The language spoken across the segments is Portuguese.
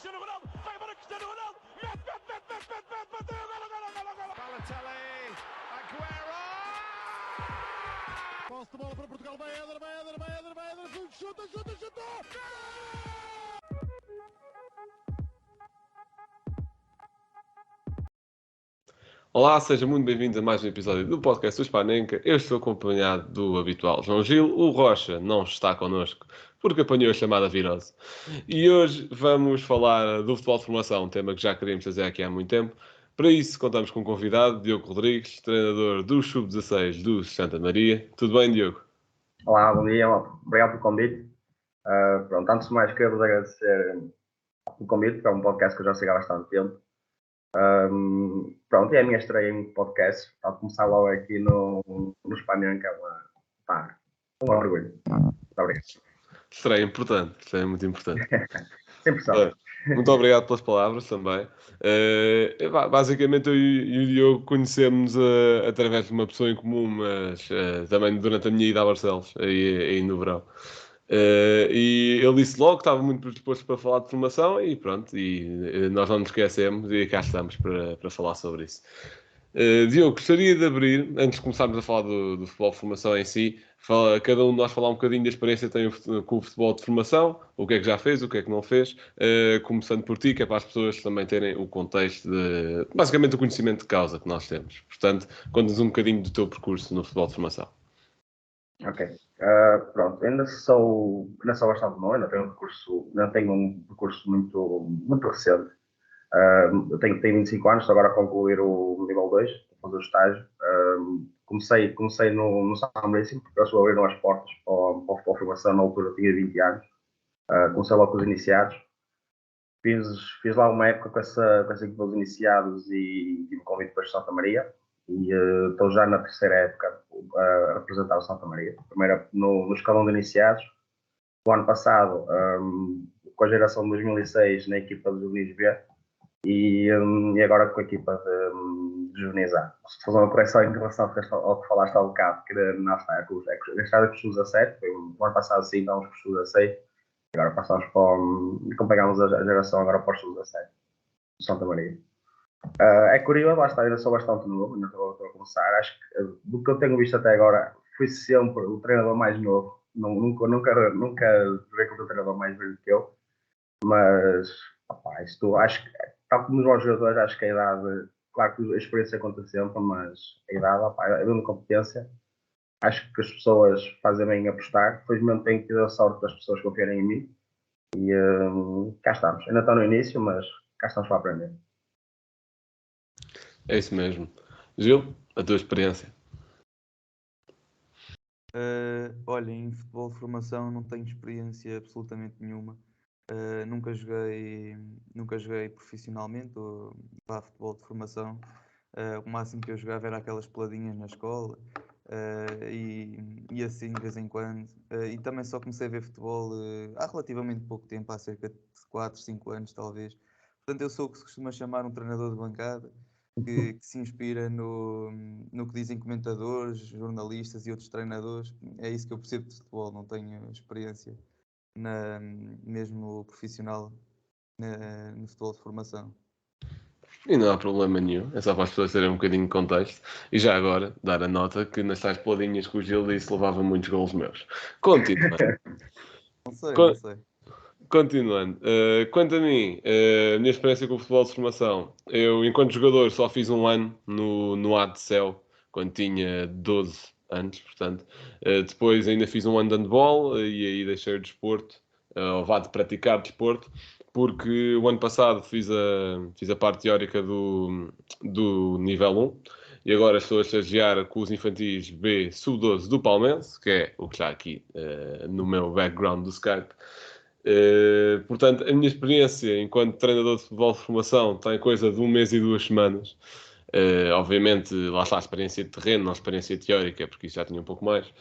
Cristiano Ronaldo, vai embora Cristiano Ronaldo, bateu, gol. Balotelli, Aguero! Posse de bola para Portugal, vai Éder, chuta! Olá, sejam muito bem-vindos a mais um episódio do podcast do Spanenka. Eu estou acompanhado do habitual João Gil. O Rocha não está connosco porque apanhou a chamada virose. E hoje vamos falar do futebol de formação, um tema que já queríamos fazer aqui há muito tempo. Para isso, contamos com um convidado, Diogo Rodrigues, treinador do Sub-16 do Santa Maria. Tudo bem, Diogo? Olá, bom dia, obrigado pelo convite. Pronto, antes de mais, quero agradecer o convite, porque é um podcast que eu já sigo há bastante tempo. Pronto, e é a minha estreia em podcast. Para começar logo aqui no Espanhol, que é um orgulho. Muito obrigado. Estreia importante, estreia muito importante. Sem pressão. Muito obrigado pelas palavras também. Basicamente, eu e o Diogo conhecemos através de uma pessoa em comum, mas também durante a minha ida a Barcelos, aí no verão. E ele disse logo que estava muito disposto para falar de formação e pronto, e nós não nos esquecemos e cá estamos para falar sobre isso. Diogo, gostaria de abrir, antes de começarmos a falar do futebol de formação em si, cada um de nós falar um bocadinho da experiência que tem com o futebol de formação, o que é que já fez, o que é que não fez, começando por ti, que é para as pessoas também terem o contexto de, basicamente, o conhecimento de causa que nós temos. Portanto, conta-nos um bocadinho do teu percurso no futebol de formação. Ok. Pronto, ainda sou bastante novo, ainda tenho um percurso muito recente. Eu tenho 25 anos, estou agora a concluir o nível 2, a fazer o estágio. Comecei no São Maurício, porque eles abriram as portas para o futebol de formação, na altura tinha 20 anos. Comecei logo com os iniciados. Fiz lá uma época com essa equipa dos iniciados e tive convite para o Santa Maria. E estou já na terceira época a representar o Santa Maria. Primeiro no escalão de iniciados. O ano passado, com a geração de 2006, na equipa dos juvenis B. E agora com a equipa de juvenis A. Se fazer uma correção em relação ao que falaste há bocado, que não está, é com os sub-17, o ano passado sim, estávamos com os sub-16, agora passamos acompanhamos a geração agora para os sub-17, de Santa Maria. É curioso, lá está, ainda sou bastante novo, ainda estou a começar, acho que do que eu tenho visto até agora, fui sempre o treinador mais novo, nunca joguei com o treinador mais velho que eu, mas acho que, tal como os jogadores, acho que a idade, claro que a experiência conta sempre, mas a idade, havendo competência, acho que as pessoas fazem bem em apostar. Felizmente tenho tido a sorte das pessoas confiarem em mim e cá estamos. Ainda estou no início, mas cá estamos para aprender. É isso mesmo. Gil, a tua experiência? Olha, em futebol de formação não tenho experiência absolutamente nenhuma. Nunca joguei profissionalmente ou futebol de formação. O máximo que eu jogava era aquelas peladinhas na escola e assim de vez em quando. E também só comecei a ver futebol há relativamente pouco tempo, há cerca de 4, 5 anos talvez. Portanto, eu sou o que se costuma chamar um treinador de bancada. Que se inspira no que dizem comentadores, jornalistas e outros treinadores. É isso que eu percebo de futebol, não tenho experiência mesmo profissional no futebol de formação. E não há problema nenhum, é só para as pessoas terem um bocadinho de contexto. E já agora, dar a nota que nas tais peladinhas que o Gil disse levava muitos golos meus. Continuando. Não sei. Continuando. Quanto a mim, a minha experiência com o futebol de formação, eu, enquanto jogador, só fiz um ano no ADCEL, quando tinha 12 anos, portanto. Depois ainda fiz um ano de handball e aí deixei o desporto, ou vá de praticar desporto, porque o ano passado fiz a parte teórica do nível 1 e agora estou a estagiar com os infantis B sub-12 do Palmeiras, que é o que está aqui no meu background do Skype. Portanto, a minha experiência enquanto treinador de futebol de formação tem coisa de 1 mês e 2 semanas. Obviamente, lá está a experiência de terreno, não a experiência teórica, porque isso já tinha um pouco mais.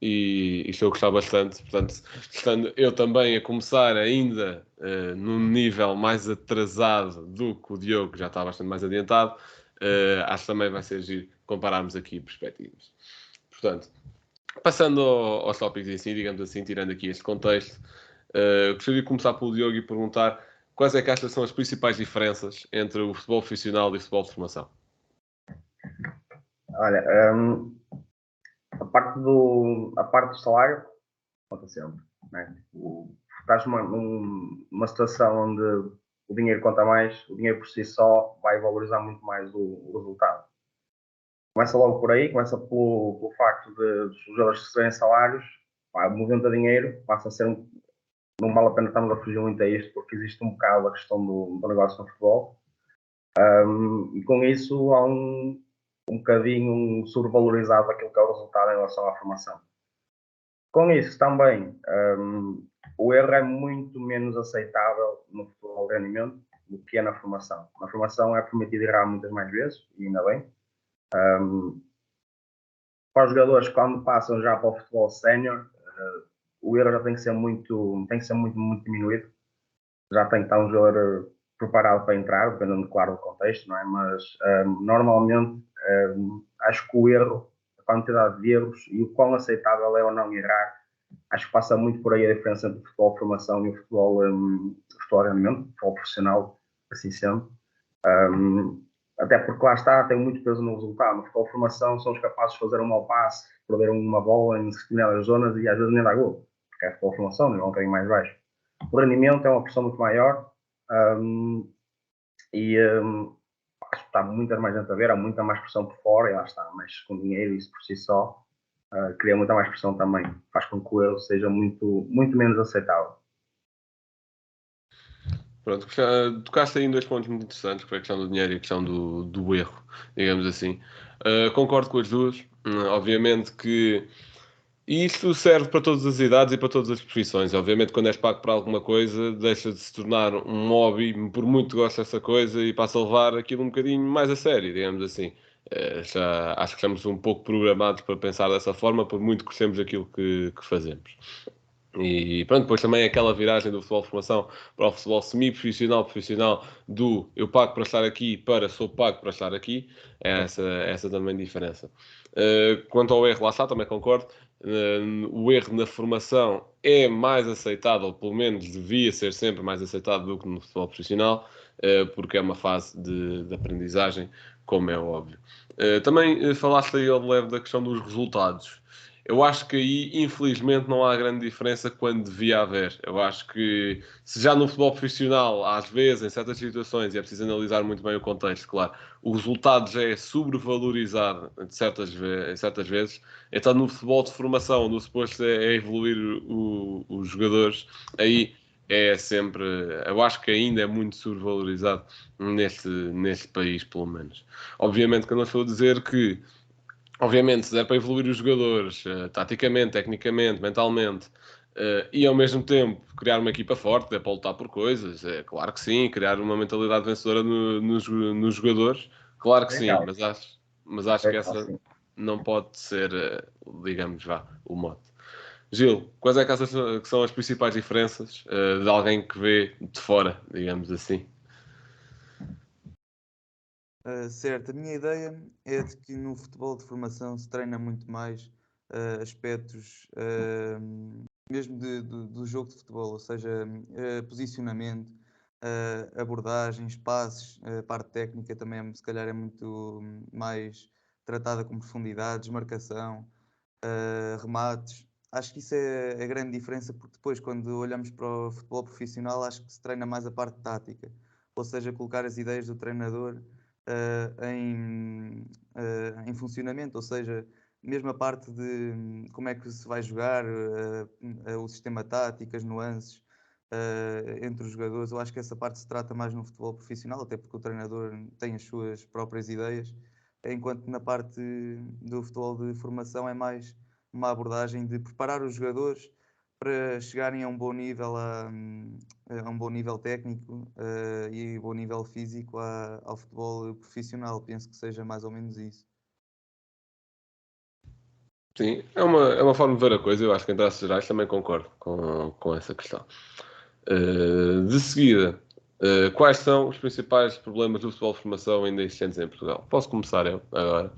E estou a gostar bastante. Portanto, estando eu também a começar ainda num nível mais atrasado do que o Diogo, que já está bastante mais adiantado, acho que também vai ser giro compararmos aqui perspectivas. Portanto, passando aos tópicos em si, digamos assim, tirando aqui este contexto, gostaria de começar pelo Diogo e perguntar quais é que achas que são as principais diferenças entre o futebol profissional e o futebol de formação? Olha, a parte do salário conta sempre, né? Estás numa situação onde o dinheiro conta mais, o dinheiro por si só vai valorizar muito mais o resultado. Começa logo por aí, começa pelo facto de os jogadores receberem salários, movimento de dinheiro, passa a ser não vale a pena estarmos a fugir muito a isto, porque existe um bocado a questão do negócio no futebol, e com isso há um bocadinho sobrevalorizado aquilo que é o resultado em relação à formação. Com isso também, o erro é muito menos aceitável no futebol de rendimento do que é na formação. Na formação é permitido errar muitas mais vezes, e ainda bem. Para os jogadores, quando passam já para o futebol sénior, o erro já tem que ser muito diminuído. Já tem que estar um jogador preparado para entrar, dependendo, claro, do contexto, não é? Mas normalmente acho que o erro, a quantidade de erros e o quão aceitável é ou não errar, acho que passa muito por aí a diferença entre o futebol de formação e o futebol de rendimento, o futebol profissional, assim sendo. Até porque lá está, tem muito peso no resultado. No futebol de formação somos capazes de fazer um mau passe, perder uma bola em determinadas zonas e às vezes nem dá gol, porque é futebol de formação, nível um bocadinho mais baixo. O rendimento é uma pressão muito maior acho que está muita mais gente a ver, há muita mais pressão por fora e lá está, mas com dinheiro isso por si só cria muita mais pressão também, faz com que o erro seja muito menos aceitável. Pronto, tocaste aí em 2 pontos muito interessantes, que foi a questão do dinheiro e a questão do erro, digamos assim. Concordo com as duas. Obviamente que isto serve para todas as idades e para todas as profissões. Obviamente, quando és pago para alguma coisa, deixa de se tornar um hobby, por muito que gostes dessa coisa, e passa a levar aquilo um bocadinho mais a sério, digamos assim. Já acho que estamos um pouco programados para pensar dessa forma, por muito que gostemos daquilo que fazemos. E pronto, depois também aquela viragem do futebol de formação para o futebol semi-profissional, profissional, do eu pago para estar aqui para sou pago para estar aqui, é essa também diferença. Quanto ao erro, lá está, também concordo. O erro na formação é mais aceitado, ou pelo menos devia ser sempre mais aceitado do que no futebol profissional, porque é uma fase de aprendizagem, como é óbvio. Também falaste aí ao leve da questão dos resultados. Eu acho que aí, infelizmente, não há grande diferença quando devia haver. Eu acho que, se já no futebol profissional, às vezes, em certas situações, e é preciso analisar muito bem o contexto, claro, o resultado já é sobrevalorizado em certas vezes, então no futebol de formação, onde o suposto é evoluir os jogadores, aí é sempre, eu acho que ainda é muito sobrevalorizado neste país, pelo menos. Obviamente que eu não estou a dizer que obviamente, se der para evoluir os jogadores, taticamente, tecnicamente, mentalmente, e ao mesmo tempo criar uma equipa forte, der para lutar por coisas, claro que sim, criar uma mentalidade vencedora nos jogadores, claro que sim, mas acho que essa não pode ser, digamos, o mote. Gil, quais é que achas que são as principais diferenças de alguém que vê de fora, digamos assim? Certo, a minha ideia é de que no futebol de formação se treina muito mais aspectos mesmo do jogo de futebol, ou seja, posicionamento, abordagens, passes, a parte técnica também se calhar é muito mais tratada com profundidade, desmarcação, remates. Acho que isso é a grande diferença, porque depois, quando olhamos para o futebol profissional, acho que se treina mais a parte tática, ou seja, colocar as ideias do treinador em funcionamento, ou seja, mesmo a parte de como é que se vai jogar, o sistema tático, as nuances entre os jogadores. Eu acho que essa parte se trata mais no futebol profissional, até porque o treinador tem as suas próprias ideias, enquanto na parte do futebol de formação é mais uma abordagem de preparar os jogadores para chegarem a um bom nível, a um bom nível técnico e bom nível físico ao futebol profissional. Penso que seja mais ou menos isso. Sim, é uma forma de ver a coisa. Eu acho que em traços gerais também concordo com essa questão. De seguida, quais são os principais problemas do futebol de formação ainda existentes em Portugal? Posso começar eu agora.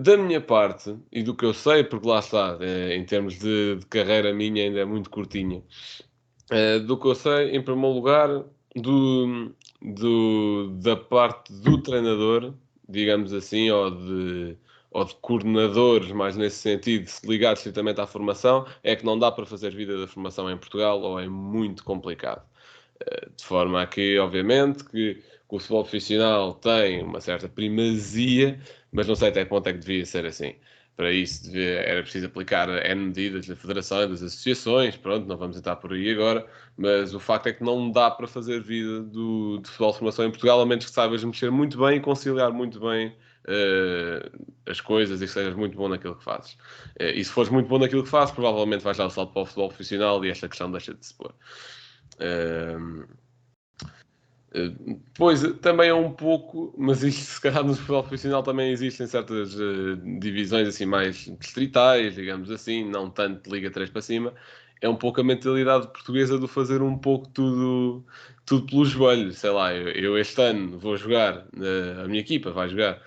Da minha parte, e do que eu sei, porque lá está, em termos de carreira minha ainda é muito curtinha, Do que eu sei, em primeiro lugar, da parte do treinador, digamos assim, ou de coordenadores, mais nesse sentido, se ligar estritamente à formação, é que não dá para fazer vida da formação em Portugal ou é muito complicado. De forma a que, obviamente, que o futebol profissional tem uma certa primazia, mas não sei até que ponto é que devia ser assim. Para isso era preciso aplicar N medidas da federação e das associações, pronto, não vamos entrar por aí agora, mas o facto é que não dá para fazer vida de futebol de formação em Portugal, a menos que saibas mexer muito bem e conciliar muito bem as coisas e que sejas muito bom naquilo que fazes. E se fores muito bom naquilo que fazes, provavelmente vais dar o salto para o futebol profissional e esta questão deixa de se pôr. Pois, também é um pouco, mas isto se calhar no futebol profissional também existem certas divisões assim mais distritais, digamos assim, não tanto de Liga 3 para cima. É um pouco a mentalidade portuguesa de fazer um pouco tudo pelo joelho. Sei lá, eu este ano vou jogar, a minha equipa vai jogar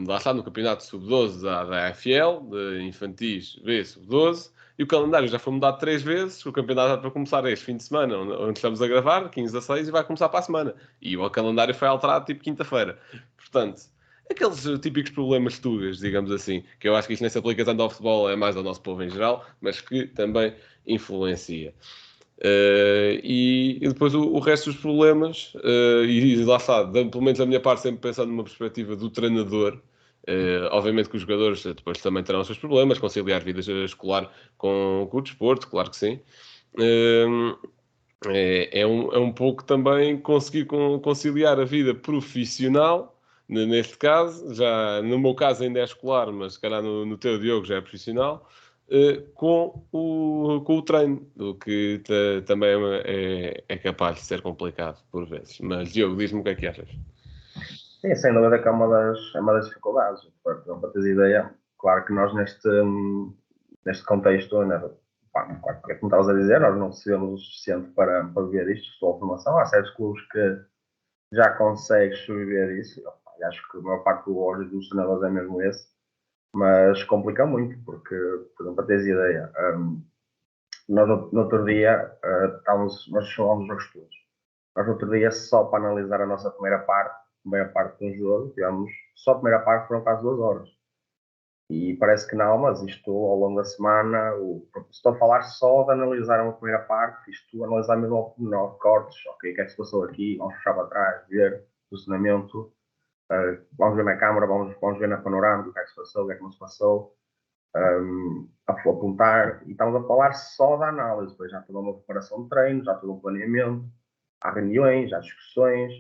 lá está no campeonato sub-12 da AFL, de infantis B sub-12, e o calendário já foi mudado 3 vezes. O campeonato está para começar este fim de semana, onde estamos a gravar, 15 a 6, e vai começar para a semana. E o calendário foi alterado tipo quinta-feira. Portanto, aqueles típicos problemas tugas, digamos assim, que eu acho que isto nem se aplica tanto ao futebol, é mais ao nosso povo em geral, mas que também influencia. E depois o resto dos problemas, e lá está, pelo menos a minha parte, sempre pensando numa perspectiva do treinador. Obviamente que os jogadores depois também terão os seus problemas, conciliar vida escolar com o desporto, claro que sim. É um pouco também conseguir conciliar a vida profissional, neste caso, já no meu caso ainda é escolar, mas se calhar no teu, Diogo, já é profissional, com o treino, o que também é capaz de ser complicado por vezes. Mas, Diogo, diz-me o que é que achas. Sim, sem dúvida que é uma das dificuldades. Para teres ideia, claro que nós neste contexto, né, claro, como estavas a dizer, nós não recebemos o suficiente para ver isto, sua formação. Há certos clubes que já conseguem sobreviver isso. E acho que a maior parte do ódio dos treinadores é mesmo esse. Mas complica muito, porque, por exemplo, para teres ideia, nós no outro dia nós chamamos os jogos todos. Nós no outro dia, só para analisar a nossa primeira parte de um jogo, tivemos só a primeira parte foram quase 2 horas. E parece que não, mas isto ao longo da semana, estou a falar só de analisar uma primeira parte, isto analisar mesmo ao pormenor, cortes, ok, o que é que se passou aqui, vamos puxar para trás, ver posicionamento, vamos ver na câmara, vamos ver na panorâmica o que é que se passou, o que é que não se passou, apontar, e estamos a falar só da análise, depois já toda uma preparação de treino, já todo um planeamento, há reuniões, há discussões,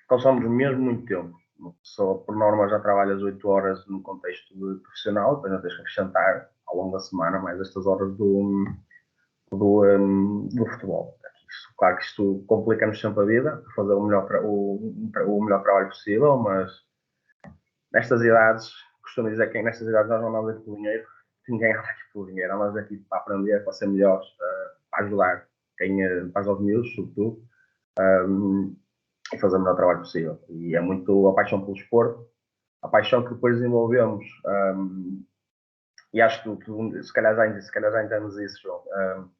consomos mesmo muito tempo. Uma pessoa, por norma, já trabalha as 8 horas no contexto de profissional, depois não tens que acrescentar ao longo da semana mais estas horas do futebol. Claro que isto complica-nos sempre a vida, fazer o melhor trabalho possível, mas nestas idades, costumo dizer que nestas idades nós não andamos aqui pelo dinheiro, ninguém anda aqui pelo dinheiro, andamos aqui para aprender, para ser melhores, para ajudar para os miúdos, sobretudo, e fazer o melhor trabalho possível. E é muito a paixão pelo desporto, a paixão que depois desenvolvemos, e acho que se calhar já entendemos isso, João,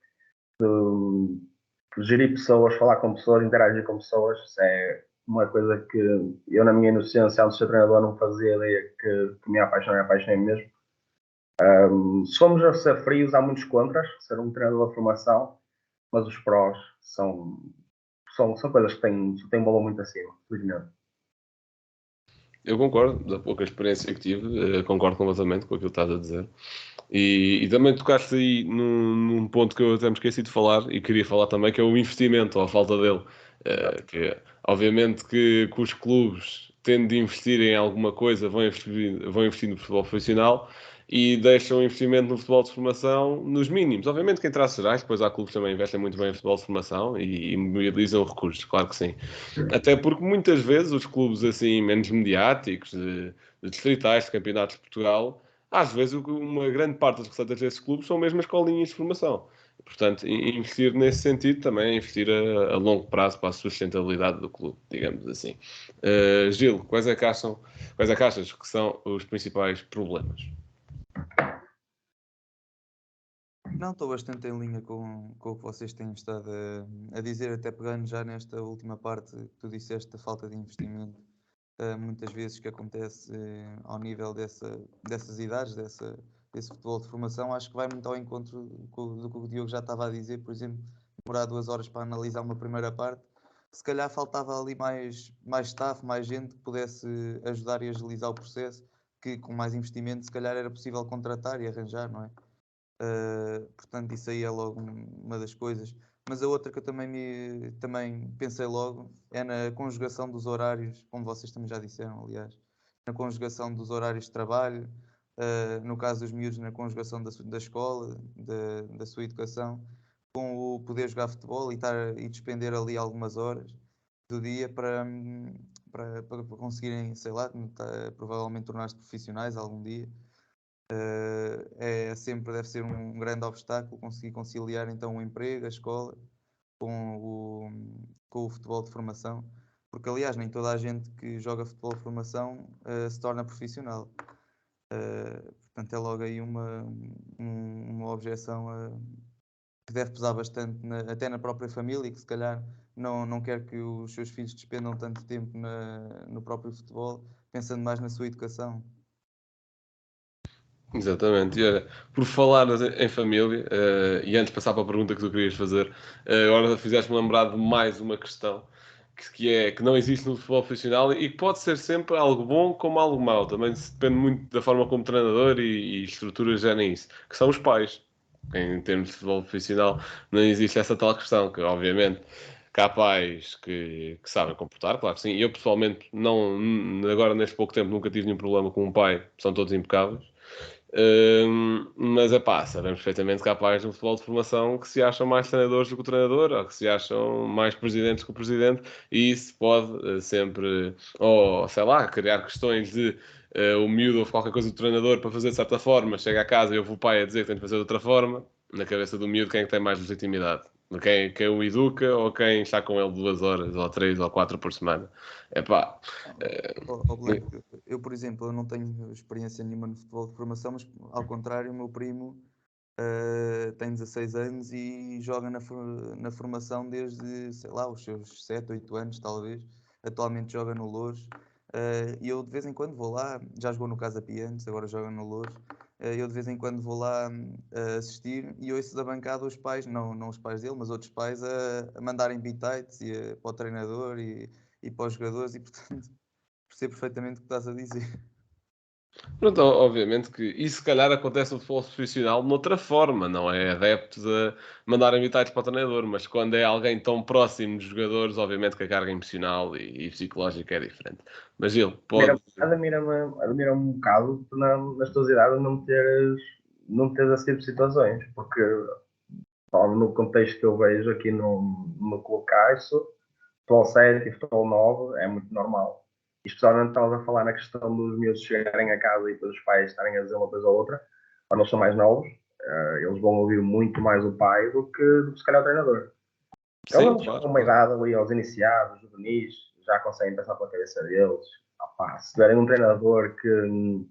de gerir pessoas, falar com pessoas, interagir com pessoas, isso é uma coisa que eu, na minha inocência, antes de ser treinador, não fazia ideia que me apaixonei mesmo. Se formos a ser frios, há muitos contras, ser um treinador de formação, mas os prós são coisas que têm um valor muito acima, felizmente. Eu concordo, da pouca experiência que tive, concordo completamente com aquilo que estás a dizer. E também tocaste aí num ponto que eu até me esqueci de falar e queria falar também, que é o investimento, ou a falta dele. Que, obviamente que os clubes, tendo de investir em alguma coisa, vão investir no futebol profissional e deixam o investimento no futebol de formação nos mínimos. Obviamente que em traços gerais, depois há clubes que também investem muito bem em futebol de formação e mobilizam recursos, claro que sim. Até porque muitas vezes os clubes assim menos mediáticos, de distritais, de campeonatos de Portugal, às vezes uma grande parte das receitas desses clubes são mesmo as escolinhas de formação. Portanto, investir nesse sentido também é investir a longo prazo para a sustentabilidade do clube, digamos assim. Gil, quais é que achas que são os principais problemas? Não, estou bastante em linha com o que vocês têm estado a dizer, até pegando já nesta última parte que tu disseste da falta de investimento, muitas vezes que acontece ao nível dessas idades, desse futebol de formação, acho que vai muito ao encontro do que o Diogo já estava a dizer, por exemplo, demorar 2 horas para analisar uma primeira parte, se calhar faltava ali mais staff, mais gente que pudesse ajudar e agilizar o processo, que com mais investimento se calhar era possível contratar e arranjar, não é? Portanto, isso aí é logo uma das coisas. Mas a outra que eu também pensei logo é na conjugação dos horários, como vocês também já disseram, aliás, na conjugação dos horários de trabalho, no caso dos miúdos, na conjugação da escola, da sua educação, com o poder jogar futebol e despender ali algumas horas do dia para conseguirem, sei lá, provavelmente tornar-se profissionais algum dia. Deve ser um grande obstáculo conseguir conciliar então o emprego, a escola, com o futebol de formação, porque aliás nem toda a gente que joga futebol de formação se torna profissional. Portanto, é logo aí uma objeção que deve pesar bastante até na própria família, que se calhar não quer que os seus filhos despendam tanto tempo no próprio futebol, pensando mais na sua educação. Exatamente. E olha, por falar em família, e antes de passar para a pergunta que tu querias fazer, agora fizeste-me lembrar de mais uma questão que não existe no futebol profissional e que pode ser sempre algo bom como algo mau. Também depende muito da forma como o treinador e estruturas gerem isso, que são os pais. Em termos de futebol profissional, não existe essa tal questão, que obviamente que há pais que sabem comportar, claro que sim. Eu pessoalmente, agora neste pouco tempo, nunca tive nenhum problema com um pai, são todos impecáveis. Mas sabemos perfeitamente que há pais no futebol de formação que se acham mais treinadores do que o treinador, ou que se acham mais presidentes que o presidente, e isso pode sempre, ou sei lá, criar questões de o miúdo ou qualquer coisa do treinador para fazer de certa forma, chega a casa e ouve o pai a dizer que tem de fazer de outra forma. Na cabeça do miúdo, quem é que tem mais legitimidade? Quem o educa ou quem está com ele 2 horas, ou 3 ou 4 por semana? Black, eu, por exemplo, eu não tenho experiência nenhuma no futebol de formação, mas ao contrário, o meu primo tem 16 anos e joga na formação desde, sei lá, os seus 7, 8 anos, talvez. Atualmente joga no Loures. E eu de vez em quando vou lá, já jogou no Casa Pia antes, agora joga no Loures. Eu de vez em quando vou lá assistir e ouço da bancada os pais, não os pais dele, mas outros pais a mandarem bitites para o treinador e para os jogadores e, portanto, percebo perfeitamente o que estás a dizer. Pronto, obviamente que isso se calhar acontece no futebol profissional de outra forma, não é adeptos a mandarem bitites para o treinador, mas quando é alguém tão próximo dos jogadores, obviamente que a carga emocional e psicológica é diferente. Mas ele pode... Admira-me um bocado nas tuas idades não teres esse tipo de situações, porque no contexto que eu vejo aqui no Clube Caixa, futebol 7 e futebol 9 é muito normal. E especialmente estavas a falar na questão dos miúdos chegarem a casa e depois os pais estarem a dizer uma coisa ou outra, quando eles são mais novos, eles vão ouvir muito mais o pai do que se calhar o treinador. Eles claro, com uma idade ali aos iniciados, juvenis, já conseguem pensar pela cabeça deles. Se tiverem um treinador que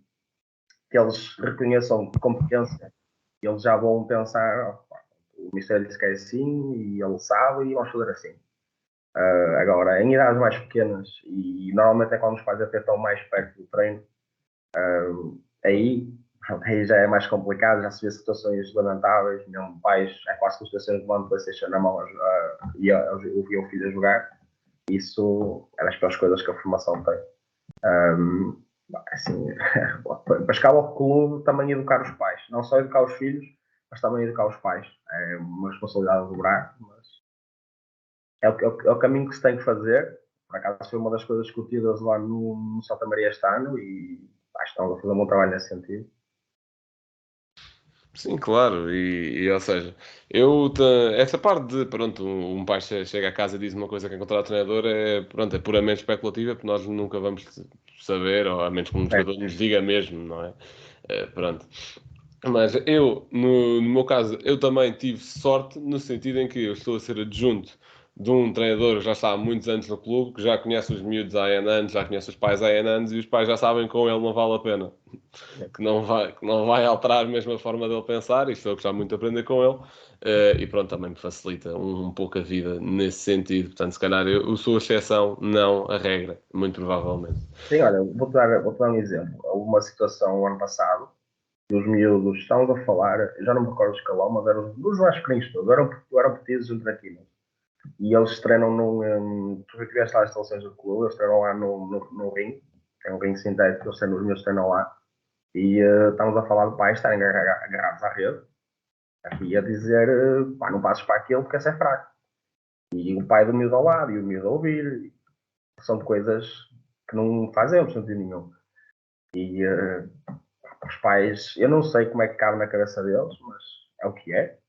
eles reconheçam competência, eles já vão pensar, o Mister disse que é assim e ele sabe e vamos fazer assim. Agora, em idades mais pequenas, e normalmente é quando os pais até estão mais perto do treino, aí já é mais complicado, já se vê situações lamentáveis, mesmo pais, é quase que situações de mão de PlayStation na mão e ouvir o filho a jogar. Isso é das piores coisas que a formação tem. Assim, para chegar ao clube, também educar os pais, não só educar os filhos, mas também educar os pais. É uma responsabilidade a dobrar, mas é o caminho que se tem que fazer. Por acaso foi uma das coisas discutidas lá no Santa Maria este ano e acho que estão a fazer um bom trabalho nesse sentido. Sim, claro, ou seja, essa parte de, pronto, um pai chega a casa e diz uma coisa que encontrar o treinador pronto, é puramente especulativa, porque nós nunca vamos saber, ou a menos que um jogador nos diga mesmo, não é? Pronto. Mas no meu caso, eu também tive sorte no sentido em que eu estou a ser adjunto de um treinador que já está há muitos anos no clube, que já conhece os miúdos há N anos, já conhece os pais há N anos, e os pais já sabem que com ele não vale a pena. Que não vai alterar mesmo a forma dele pensar, isto é o que já muito aprender com ele, e pronto, também me facilita um pouco a vida nesse sentido. Portanto, se calhar eu sou a exceção, não a regra, muito provavelmente. Sim, olha, vou-te dar um exemplo. Houve uma situação o ano passado, dos miúdos, estávamos a falar, eu já não me recordo o escalão, mas eram dos vascaínos todos, eram petizes entre aqui. E eles treinam tu tiveste lá as instalações do clube, eles treinam lá no ringue, é um ringue sintético, os meus treinam lá. E estamos a falar de pais estarem agarrados à rede, aqui a dizer, pá, não passes para aquele porque esse é fraco. E o pai do miúdo ao lado, e o miúdo a ouvir, são coisas que não fazem sentido nenhum. E os pais, eu não sei como é que cabe na cabeça deles, mas é o que é,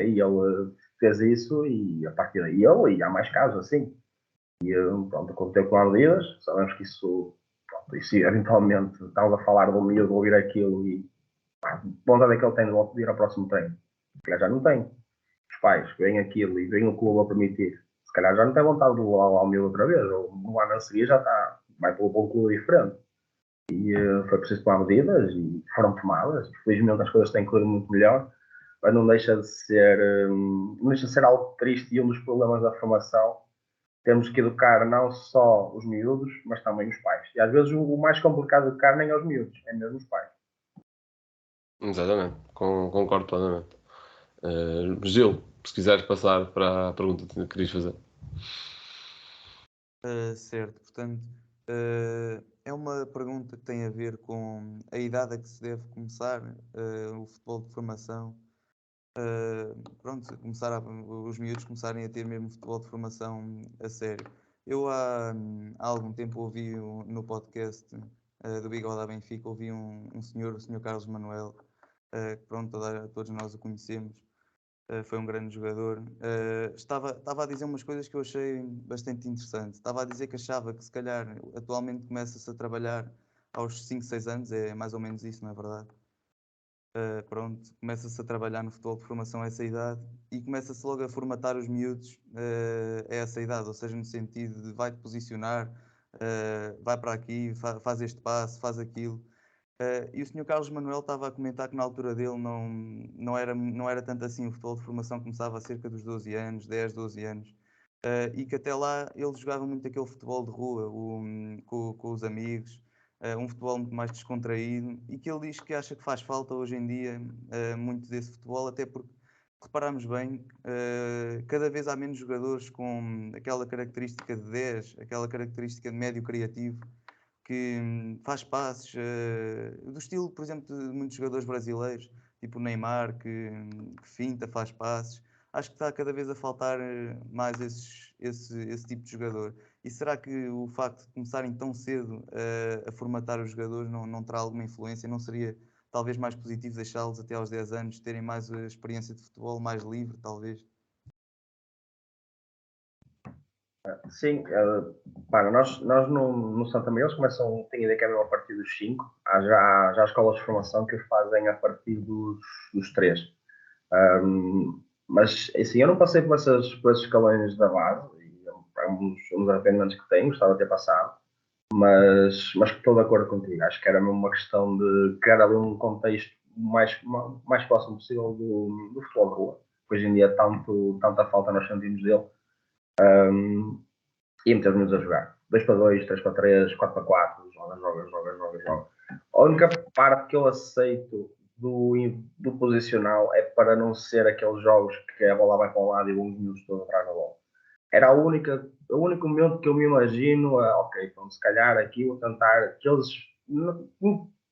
e ele fez isso, e a partir daí ele, e há mais casos assim. E pronto, aconteceu com as medidas, sabemos que isso, pronto, isso eventualmente, estamos a falar do miúdo ouvir aquilo e vontade é que ele tem de ir ao próximo treino. Se calhar já não tem. Os pais veem aquilo e veem o clube a permitir. Se calhar já não tem vontade de levar ao miúdo outra vez, ou no ano a seguir já está, vai para um clube diferente. E foi preciso tomar medidas e foram tomadas. Felizmente as coisas têm corrido muito melhor, mas não deixa de ser algo triste, e um dos problemas da formação. Temos que educar não só os miúdos, mas também os pais. E às vezes o mais complicado de educar nem é os miúdos, é mesmo os pais. Exatamente, concordo plenamente. Gil, se quiseres passar para a pergunta que querias fazer. Certo, portanto, é uma pergunta que tem a ver com a idade a que se deve começar o futebol de formação. Pronto, os miúdos começarem a ter mesmo futebol de formação a sério. Eu há algum tempo ouvi no podcast do Bigode à Benfica, ouvi um senhor, o senhor Carlos Manuel, que pronto, todos nós o conhecemos. Foi um grande jogador. Estava a dizer umas coisas que eu achei bastante interessantes. Estava a dizer que achava que se calhar atualmente começa-se a trabalhar aos 5, 6 anos, é mais ou menos isso, não é verdade? Pronto, começa-se a trabalhar no futebol de formação a essa idade e começa-se logo a formatar os miúdos a essa idade, ou seja, no sentido de vai-te posicionar, vai para aqui, faz este passo, faz aquilo. E o senhor Carlos Manuel estava a comentar que na altura dele não era tanto assim. O futebol de formação começava a cerca dos 12 anos, 10, 12 anos. E que até lá eles jogavam muito aquele futebol de rua, com os amigos, um futebol muito mais descontraído, e que ele diz que acha que faz falta hoje em dia muito desse futebol, até porque reparamos bem, cada vez há menos jogadores com aquela característica de 10, aquela característica de médio criativo, que faz passes do estilo, por exemplo, de muitos jogadores brasileiros, tipo o Neymar, que finta, faz passes. Acho que está cada vez a faltar mais esse tipo de jogador. E será que o facto de começarem tão cedo a formatar os jogadores não terá alguma influência? Não seria talvez mais positivo deixá-los até aos 10 anos terem mais a experiência de futebol, mais livre, talvez? Sim, para nós no Santa Maria eles começam, tenho ideia que é mesmo a partir dos 5. Há já escolas de formação que os fazem a partir dos 3. Mas assim, eu não passei por esses escalões da base, e é uns arrependimentos que tenho, gostava de ter passado, mas estou de acordo contigo. Acho que era mesmo uma questão de criar ali um contexto mais próximo possível do futebol de rua, que hoje em dia tanta falta nós sentimos dele. E meter-nos a jogar 2 para 2, 3 para 3, 4 para 4, joga. A única parte que eu aceito do posicional é para não ser aqueles jogos que a bola vai para um lado e uns minutos todos atrás da bola. Era o único momento que eu me imagino, ok, então se calhar aqui vou tentar que eles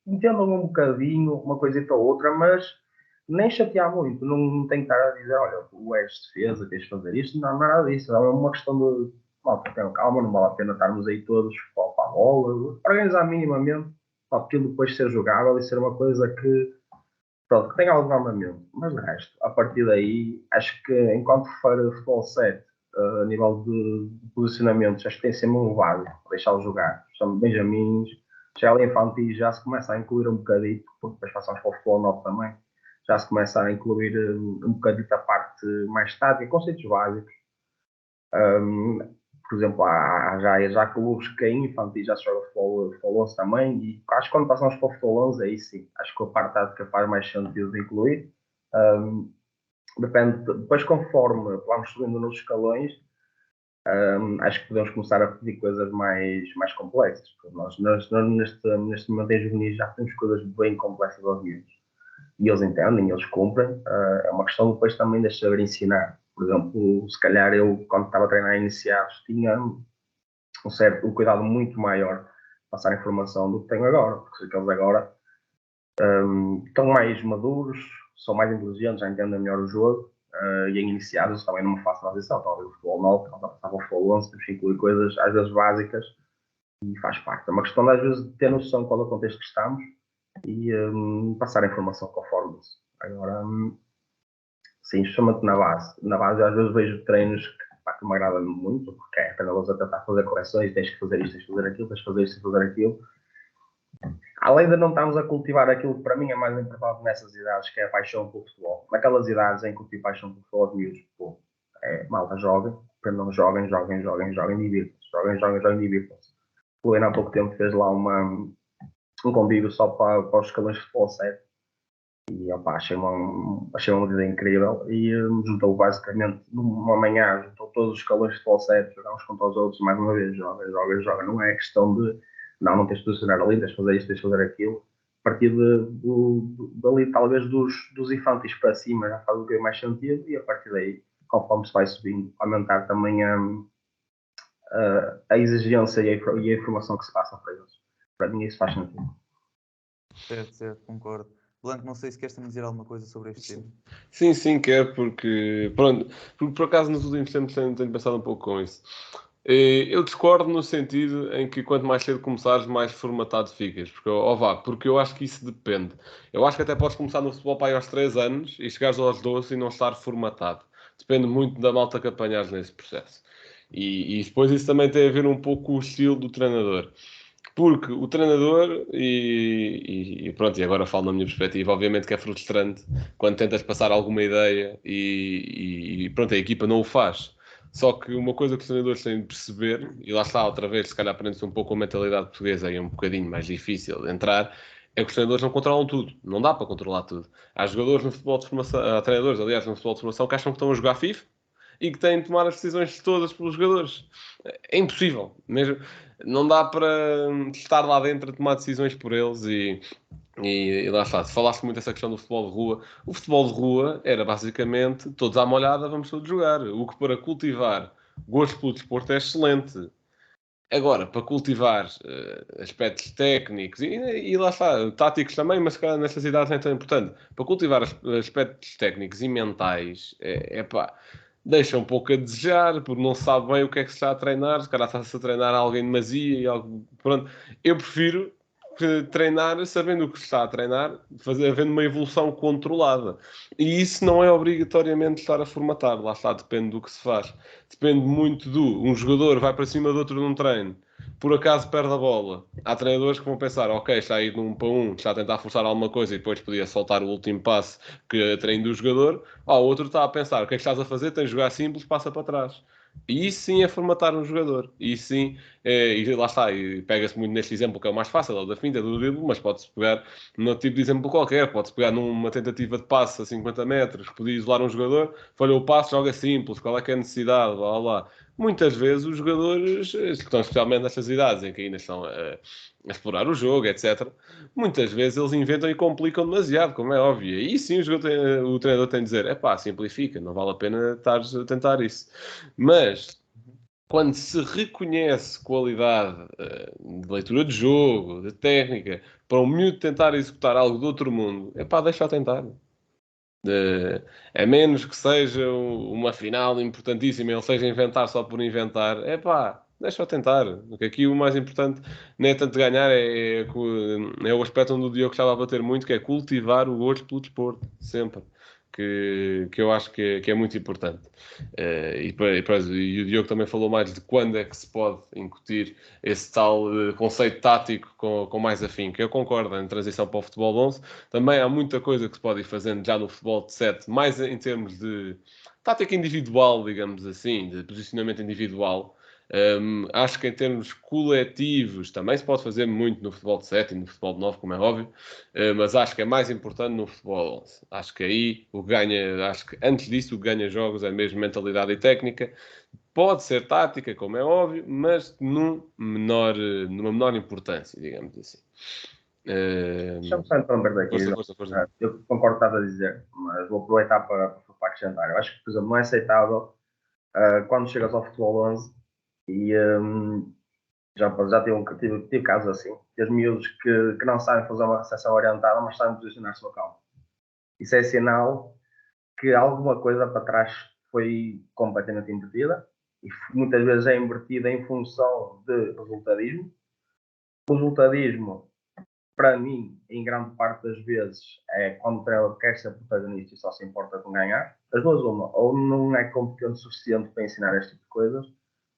entendam um bocadinho uma coisita ou outra, mas nem chatear muito, não tem que estar a dizer, olha, tu és defesa, tens de fazer isto, não é nada disso, é uma questão de calma, não vale a pena estarmos aí todos para a bola, organizar minimamente para aquilo depois ser jogável e ser uma coisa que, pronto, que tenha algum armamento. Mas de resto, a partir daí, acho que enquanto for futebol 7, a nível de posicionamentos, acho que tem sempre um válido para deixá-los jogar. São benjamins, já ali infantis já se começa a incluir um bocadinho, porque depois passamos para o futebol 9 também, já se começa a incluir um bocadinho a parte mais tática, conceitos básicos. Por exemplo, há já clubes que em infantil já se joga futebol 11 também, e acho que quando passamos para o futebol 11, aí sim, acho que a parte tática faz mais sentido de incluir. Depende, depois conforme vamos subindo nos escalões, acho que podemos começar a pedir coisas mais complexas. Nós neste momento em juvenis já temos coisas bem complexas aos miúdos. E eles entendem, eles cumprem. É uma questão depois também de saber ensinar. Por exemplo, se calhar eu, quando estava a treinar iniciados, tinha um cuidado muito maior de passar informação do que tenho agora. Porque aqueles agora estão mais maduros, são mais inteligentes, já entendem melhor o jogo. E em iniciados também numa fase de transição. Estão a ver o futebol 9, estão a passar o futebol 11, temos que incluir coisas às vezes básicas e faz parte. É uma questão às vezes de ter noção de qual é o contexto que estamos e passar a informação conforme isso. Agora, sim, justamente na base. Na base, às vezes vejo treinos que me agradam muito, porque é treinadores a tentar fazer correções, tens que fazer isto, tens que fazer aquilo, tens que fazer isto, tens que fazer aquilo. Além de não estarmos a cultivar aquilo que para mim é mais importante nessas idades, que é a paixão pelo futebol. Naquelas idades em que cultivo paixão pelo futebol, miúdos, malta, joguem, joguem, divirtam-se, divirtam-se. O Helena há pouco tempo fez lá um convívio só para os escalões de futebol 7 e opa, achei uma medida incrível e juntou basicamente numa manhã, juntou todos os escalões de futebol 7, jogámos contra os outros mais uma vez, joga, não é questão de não tens de posicionar ali, tens de fazer isto, tens de fazer aquilo. A partir dali, talvez dos infantis para cima já faz um bocadinho mais sentido e a partir daí, conforme se vai subindo, aumentar também a exigência e a informação que se passa para eles. Para mim isso faz sentido. Certo, concordo. Blanco, não sei se queres também dizer alguma coisa sobre este tema. Sim, quero, porque por acaso nos últimos tempos tenho pensado um pouco com isso. Eu discordo no sentido em que quanto mais cedo começares, mais formatado ficas. Porque eu acho que isso depende. Eu acho que até podes começar no futebol para aí aos 3 anos e chegares aos 12 e não estar formatado. Depende muito da malta que apanhares nesse processo. E depois isso também tem a ver um pouco com o estilo do treinador. Porque o treinador, e pronto, e agora falo na minha perspectiva, obviamente que é frustrante quando tentas passar alguma ideia e pronto, a equipa não o faz. Só que uma coisa que os treinadores têm de perceber, e lá está outra vez, se calhar aprende-se um pouco com a mentalidade portuguesa e é um bocadinho mais difícil de entrar, é que os treinadores não controlam tudo. Não dá para controlar tudo. Há jogadores no futebol de formação, há treinadores, aliás, no futebol de formação, que acham que estão a jogar FIFA e que têm de tomar as decisões todas pelos jogadores. É impossível. Mesmo, não dá para estar lá dentro a tomar decisões por eles e lá está. Falaste muito dessa questão do futebol de rua. O futebol de rua era basicamente todos à molhada, vamos todos jogar. O que para cultivar gosto pelo desporto é excelente. Agora, para cultivar aspectos técnicos e lá está, táticos também, mas calhar nessas idades não é tão importante. Para cultivar aspectos técnicos e mentais, deixa um pouco a desejar, porque não se sabe bem o que é que se está a treinar. Se calhar está-se a treinar alguém de demasia e algo. Pronto. Eu prefiro treinar sabendo o que se está a treinar, havendo uma evolução controlada. E isso não é obrigatoriamente estar a formatar. Lá está, depende do que se faz. Depende muito um jogador vai para cima do outro num treino, por acaso perde a bola. Há treinadores que vão pensar, ok, está a ir de 1 para 1, está a tentar forçar alguma coisa e depois podia soltar o último passe que treino do jogador. O outro está a pensar, o que é que estás a fazer? Tens de jogar simples, passa para trás. E isso sim é formatar um jogador. E isso sim, e lá está, e pega-se muito neste exemplo que é o mais fácil, é o da finta, do drible, mas pode-se pegar num tipo de exemplo qualquer, pode-se pegar numa tentativa de passe a 50 metros, que podia isolar um jogador, falhou o passe, joga simples, qual é que é a necessidade, blá blá blá. Muitas vezes os jogadores, que estão especialmente nestas idades em que ainda estão a explorar o jogo, etc., muitas vezes eles inventam e complicam demasiado, como é óbvio. E sim, o treinador tem de dizer, simplifica, não vale a pena estares a tentar isso. Mas quando se reconhece qualidade de leitura de jogo, de técnica, para um miúdo tentar executar algo do outro mundo, deixa-o tentar. A menos que seja uma final importantíssima, ele seja inventar só por inventar, deixa-o tentar. Porque aqui o mais importante não é tanto ganhar, é o aspecto onde o Diogo estava a bater muito, que é cultivar o gosto pelo desporto, sempre. que eu acho que é muito importante. E o Diogo também falou mais de quando é que se pode incutir esse tal conceito tático com mais afinco. Eu concordo, em transição para o futebol 11, também há muita coisa que se pode ir fazendo já no futebol de 7, mais em termos de tática individual, digamos assim, de posicionamento individual. Acho que em termos coletivos também se pode fazer muito no futebol de 7 e no futebol de 9, como é óbvio, mas acho que é mais importante no futebol 11. Acho que aí acho que antes disso o que ganha jogos é mesmo mentalidade e técnica. Pode ser tática, como é óbvio, mas numa menor importância, digamos assim. Deixa-me só interromper daqui. Força. Eu concordo com o que estás a dizer, mas vou aproveitar para acrescentar. Eu acho que, por exemplo, não é aceitável quando chegas ao futebol 11 e já tive casos assim, ter miúdos que não sabem fazer uma recepção orientada, mas sabem posicionar-se no campo. Isso é sinal que alguma coisa para trás foi completamente invertida e muitas vezes é invertida em função de resultadismo. O resultadismo, para mim, em grande parte das vezes, é quando o treinador quer ser protagonista e só se importa com ganhar. As duas, ou não é competente o suficiente para ensinar este tipo de coisas,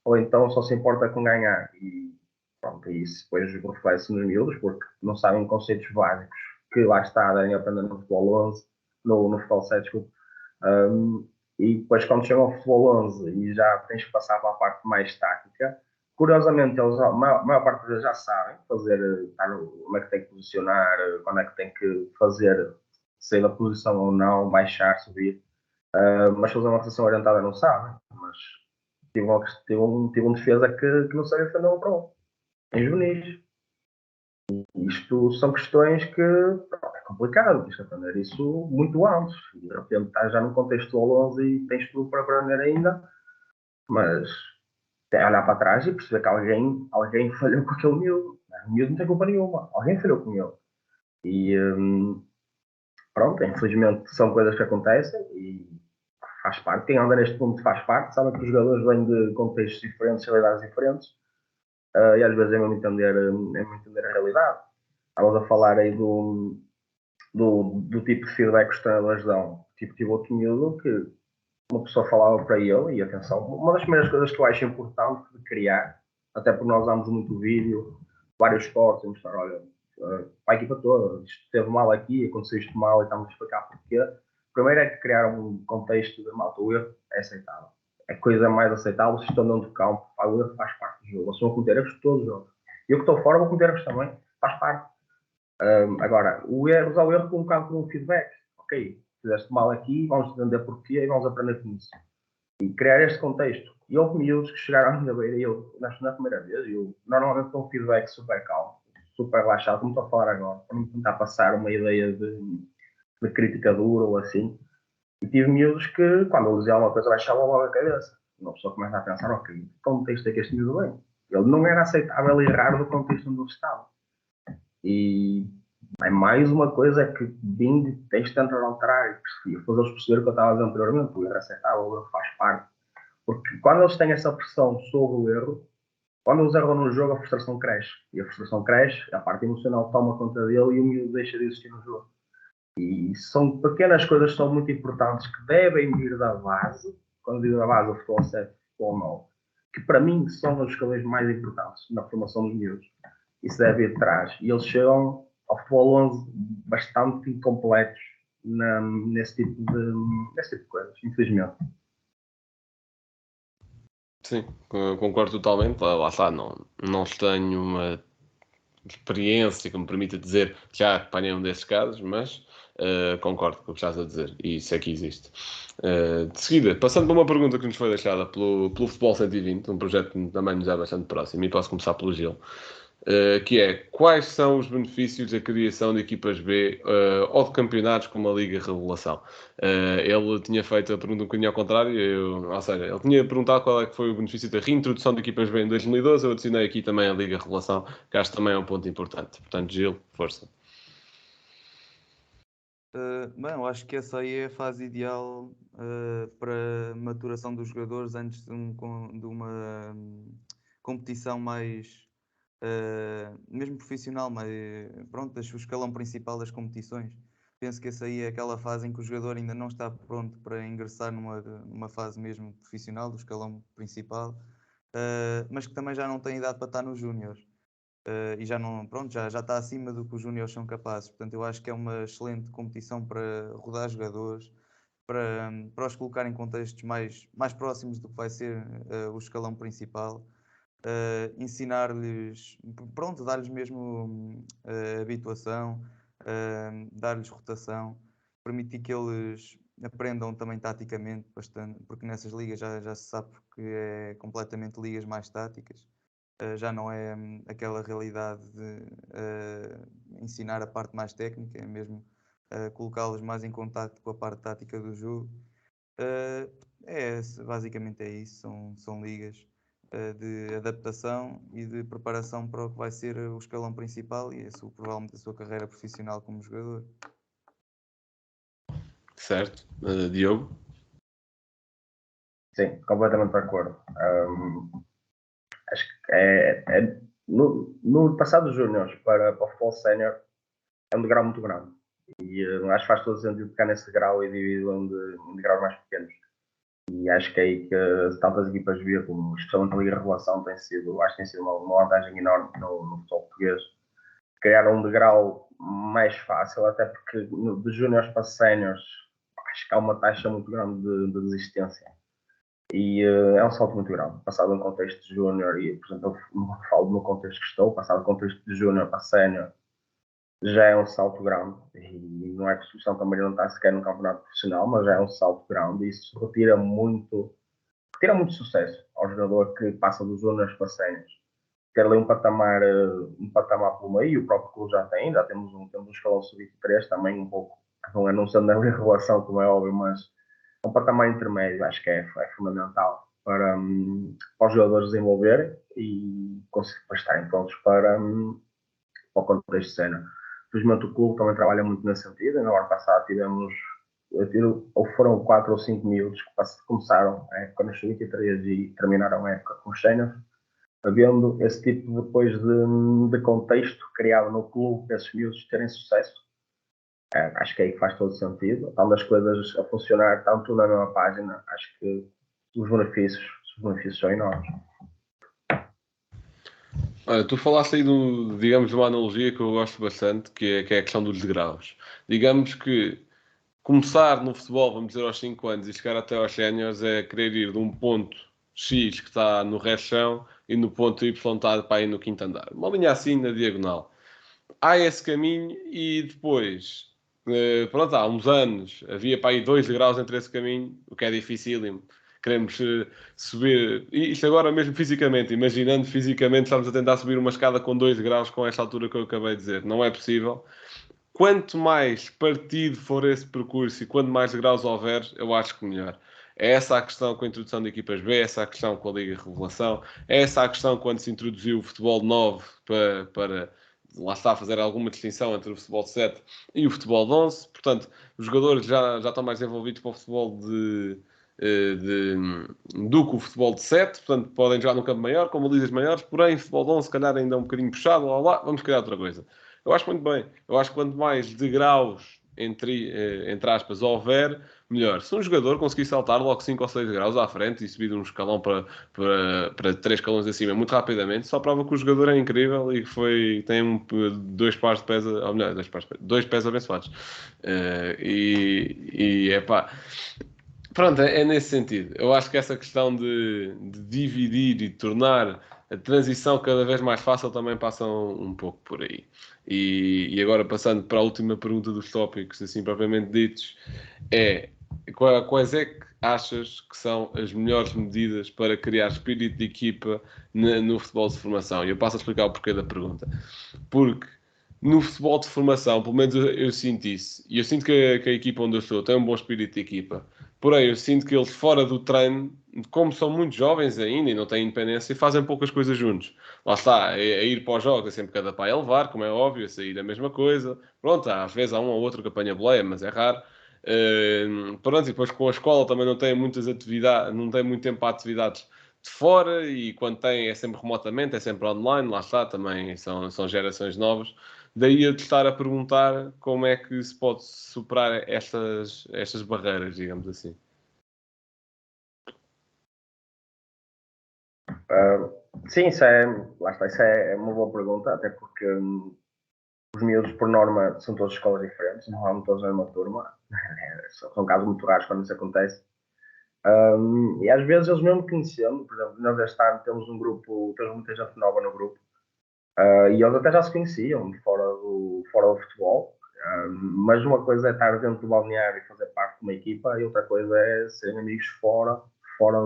ou então só se importa com ganhar. E pronto, isso depois reflete-se nos miúdos, porque não sabem conceitos básicos que lá está, devem aprender no futebol 11, no futebol 7, desculpa. E depois, quando chegam ao futebol 11 e já tens que passar para a parte mais tática, curiosamente, eles, a maior parte deles já sabem fazer, como é que tem que posicionar, quando é que tem que fazer, sair da posição ou não, baixar, subir. Mas fazer uma recepção orientada não sabem. Mas tive um defesa que não sabia defender um para um, em juvenis. Isto são questões que é complicado, tens que aprender isso muito antes. E de repente estás já no contexto do 11 e tens tudo para aprender ainda, mas é olhar para trás e perceber que alguém falhou com aquele miúdo. O miúdo não tem culpa nenhuma, alguém falhou com ele. E pronto, infelizmente são coisas que acontecem e faz parte. Quem anda neste mundo faz parte, sabe que os jogadores vêm de contextos diferentes, realidades diferentes, e às vezes é mesmo entender a realidade. Estavas a falar aí do tipo de feedback que os treinadores dão. Tive outro miúdo que uma pessoa falava para ele, e atenção, uma das primeiras coisas que eu acho importante de criar, até porque nós damos muito vídeo, vários cortes, mostrar, olha, para a equipa toda, isto esteve mal aqui, aconteceu isto mal e estamos a explicar porquê. Primeiro é que criar um contexto de malta, o erro é aceitável. É coisa mais aceitável se estão dentro do campo, o erro faz parte do jogo. Eles vão cometer erros todos os jogos. Eu que estou fora vou cometer erros também, faz parte. Agora, usar o erro como um bocado como um feedback. Ok, fizeste mal aqui, vamos entender porquê e vamos aprender com isso. E criar este contexto. E houve miúdos que chegaram à minha beira e eu, na primeira vez, eu normalmente dou um feedback super calmo, super relaxado, como estou a falar agora, para não tentar passar uma ideia de crítica dura ou assim. E tive miúdos que, quando eu dizia alguma coisa, baixavam logo a cabeça. Uma pessoa começa a pensar, ok, que contexto é que este miúdo vem? Ele não era aceitável errar do contexto onde ele estava. E é mais uma coisa que tens de tentar alterar e fazer-los perceber o que eu estava a dizer anteriormente. O erro é aceitável, o erro faz parte. Porque quando eles têm essa pressão sobre o erro, quando eles erram no jogo, a frustração cresce. E a frustração cresce, a parte emocional toma conta dele e o miúdo deixa de existir no jogo. E são pequenas coisas que são muito importantes que devem vir da base, quando digo da base, o futebol 7, o futebol 9, que para mim são os escalões mais importantes na formação dos miúdos. Isso deve ir de trás. E eles chegam ao futebol 11 bastante incompletos nesse tipo de coisas, infelizmente. Sim, concordo totalmente. Lá está, não tenho uma experiência que me permita dizer que já apanhei um desses casos, mas concordo com o que estás a dizer e isso é que existe. De seguida, passando para uma pergunta que nos foi deixada pelo Futebol 120, um projeto que também nos é bastante próximo, e posso começar pelo Gil, que é: quais são os benefícios da criação de equipas B ou de campeonatos como a Liga Revelação? Ele tinha feito a pergunta um bocadinho ao contrário, ou seja, ele tinha perguntado qual é que foi o benefício da reintrodução de equipas B em 2012, eu adicionei aqui também a Liga Revelação, que acho que também é um ponto importante. Portanto, Gil, força. Bem, eu acho que essa aí é a fase ideal para maturação dos jogadores antes de uma competição mais mesmo profissional, mas pronto, o escalão principal das competições. penso que essa aí é aquela fase em que o jogador ainda não está pronto para ingressar numa fase mesmo profissional, do escalão principal, mas que também já não tem idade para estar nos júniores. E já não, pronto, já está acima do que os júniores são capazes. Portanto, eu acho que é uma excelente competição para rodar jogadores, para os colocar em contextos mais próximos do que vai ser o escalão principal. Ensinar-lhes, pronto, dar-lhes mesmo habituação, dar-lhes rotação, permitir que eles aprendam também taticamente bastante, porque nessas ligas já se sabe que é completamente ligas mais táticas. Já não é aquela realidade de ensinar a parte mais técnica, é mesmo colocá-los mais em contacto com a parte tática do jogo. Basicamente é isso, são ligas de adaptação e de preparação para o que vai ser o escalão principal e provavelmente a sua carreira profissional como jogador. Certo. Diogo? Sim, completamente de acordo. Acho que no passado dos júniores para o futebol sénior é um degrau muito grande. E acho que faz todo sentido ficar nesse grau e dividi-lo em degraus mais pequenos. E acho que é aí que tantas equipas viram, como especialmente a Liga Revelação, tem sido uma vantagem enorme no futebol português. Criar um degrau mais fácil, até porque de júniores para séniores acho que há uma taxa muito grande de desistência. E é um salto muito grande. Passado um contexto de júnior, e por exemplo, eu falo no contexto que estou, passado um contexto de júnior para sénior, já é um salto grande. E não é que a Seleção também não está sequer no campeonato profissional, mas já é um salto grande. E isso retira muito sucesso ao jogador que passa dos júniores para séniores. Ter ali um patamar pelo meio, o próprio clube já temos um escalão sub-23 também um pouco, não sendo a revelação, como é óbvio, mas um patamar intermédio acho que é fundamental para os jogadores desenvolverem e conseguir estarem prontos para o contexto de cena. Felizmente o clube também trabalha muito nesse sentido. No ano passado foram 4 ou 5 miúdos que começaram a época nos sub-23 e terminaram a época com os séniores, havendo esse tipo depois de contexto criado no clube para esses miúdos terem sucesso. Acho que é aí que faz todo sentido. Estão as coisas a funcionar tanto na mesma página, acho que os benefícios são enormes. Olha, tu falaste aí digamos, de uma analogia que eu gosto bastante, que é a questão dos degraus. Digamos que começar no futebol, vamos dizer, aos 5 anos e chegar até aos séniores é querer ir de um ponto X que está no rechão e no ponto Y está para ir no quinto andar. Uma linha assim na diagonal. Há esse caminho e depois, pronto, há uns anos havia para aí 2 degraus entre esse caminho, o que é dificílimo. Queremos subir, e isto agora mesmo fisicamente, imaginando fisicamente, estamos a tentar subir uma escada com 2 graus com esta altura que eu acabei de dizer. Não é possível. Quanto mais partido for esse percurso e quanto mais degraus houver, eu acho que melhor. É essa a questão com a introdução de equipas B, é essa a questão com a Liga Revelação, é essa a questão quando se introduziu o futebol 9 para lá está, fazer alguma distinção entre o futebol de 7 e o futebol de 11. Portanto, os jogadores já estão mais envolvidos para o futebol do que o futebol de 7. Portanto, podem jogar no campo maior, como ligas maiores, porém, futebol de 11, se calhar ainda é um bocadinho puxado, lá, vamos criar outra coisa. Eu acho muito bem. Eu acho que quanto mais degraus, entre aspas, houver, melhor. Se um jogador conseguir saltar logo 5 ou 6 graus à frente e subir de um escalão para 3 escalões acima muito rapidamente, só prova que o jogador é incrível e que tem 2 pares de pés, ou melhor, 2 pés abençoados. Pronto, é nesse sentido. Eu acho que essa questão de dividir e tornar a transição cada vez mais fácil também passa um pouco por aí. E agora passando para a última pergunta dos tópicos, assim propriamente ditos, quais é que achas que são as melhores medidas para criar espírito de equipa no futebol de formação? E eu passo a explicar o porquê da pergunta. Porque no futebol de formação, pelo menos eu sinto isso, e eu sinto que a equipa onde eu estou tem um bom espírito de equipa. Porém, eu sinto que eles fora do treino, como são muito jovens ainda e não têm independência, fazem poucas coisas juntos. Lá está, a ir para os jogos é sempre cada pai a levar, como é óbvio, a sair a mesma coisa. Pronto, às vezes há um ou outro que apanha boleia, mas é raro. Pronto, e depois com a escola também não tem muitas atividades, não tem muito tempo para atividades de fora, e quando tem é sempre remotamente, é sempre online, lá está, também são gerações novas. Daí eu te estar a perguntar como é que se pode superar estas barreiras, digamos assim. Sim, lá está, isso é uma boa pergunta, até porque os miúdos, por norma, são todas escolas diferentes, não há todos na mesma turma. São casos muito raros quando isso acontece. E às vezes eles mesmo conhecendo, por exemplo, nós este ano temos um grupo, temos muita gente nova no grupo, e eles até já se conheciam fora do futebol. Mas uma coisa é estar dentro do balneário e fazer parte de uma equipa, e outra coisa é serem amigos fora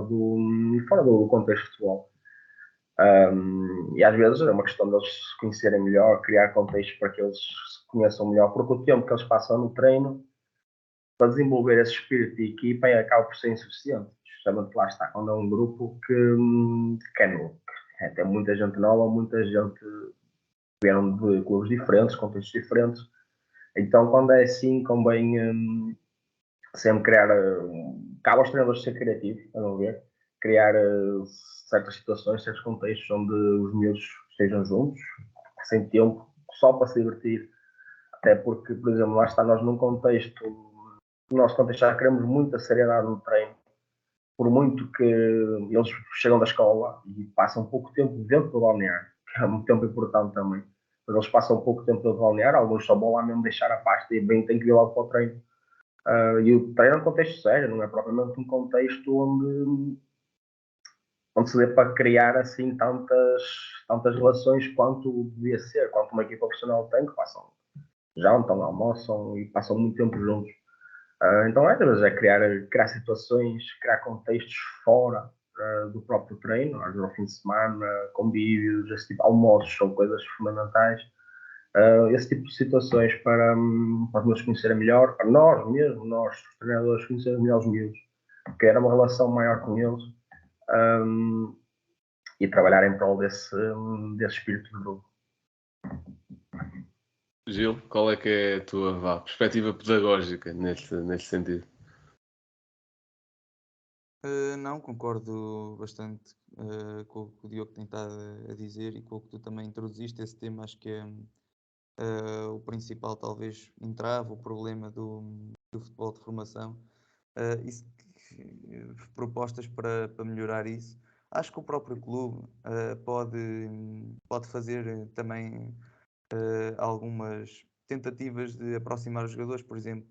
do contexto de futebol. E às vezes é uma questão deles se conhecerem melhor, criar contextos para que eles se conheçam melhor, porque o tempo que eles passam no treino para desenvolver esse espírito de equipa acaba por ser insuficiente. Justamente lá está, quando é um grupo que é novo. Tem muita gente nova, muita gente que vieram de clubes diferentes, contextos diferentes. Então, quando é assim, convém sempre criar. Cabe aos treinadores ser criativos, a não ver. Criar certas situações, certos contextos onde os miúdos estejam juntos, sem tempo, só para se divertir. Até porque, por exemplo, lá está nós num contexto. No nosso contexto já queremos muita seriedade no treino. Por muito que eles chegam da escola e passam pouco tempo dentro do balneário, que é um tempo importante também. Mas eles passam pouco tempo dentro do balneário, alguns só vão lá mesmo deixar a pasta e bem têm que ir logo para o treino. E o treino é um contexto sério, não é propriamente um contexto onde se dê para criar assim tantas relações quanto devia ser, quanto uma equipa profissional tem, que passam, jantam, almoçam e passam muito tempo juntos. Então às vezes é criar situações, criar contextos fora do próprio treino, às vezes ao fim de semana, convívios, esse tipo, almoços são coisas fundamentais. Esse tipo de situações para os miúdos conhecerem melhor, para nós mesmo, nós, os treinadores, conhecerem melhor os miúdos, criar uma relação maior com eles e trabalhar em prol desse espírito de grupo. Gil, qual é que é a tua perspectiva pedagógica neste sentido? Não, concordo bastante com o que o Diogo tem estado a dizer e com o que tu também introduziste esse tema. Acho que é o principal, talvez, entrave, o problema do futebol de formação. Propostas para melhorar isso. Acho que o próprio clube pode fazer também algumas tentativas de aproximar os jogadores, por exemplo,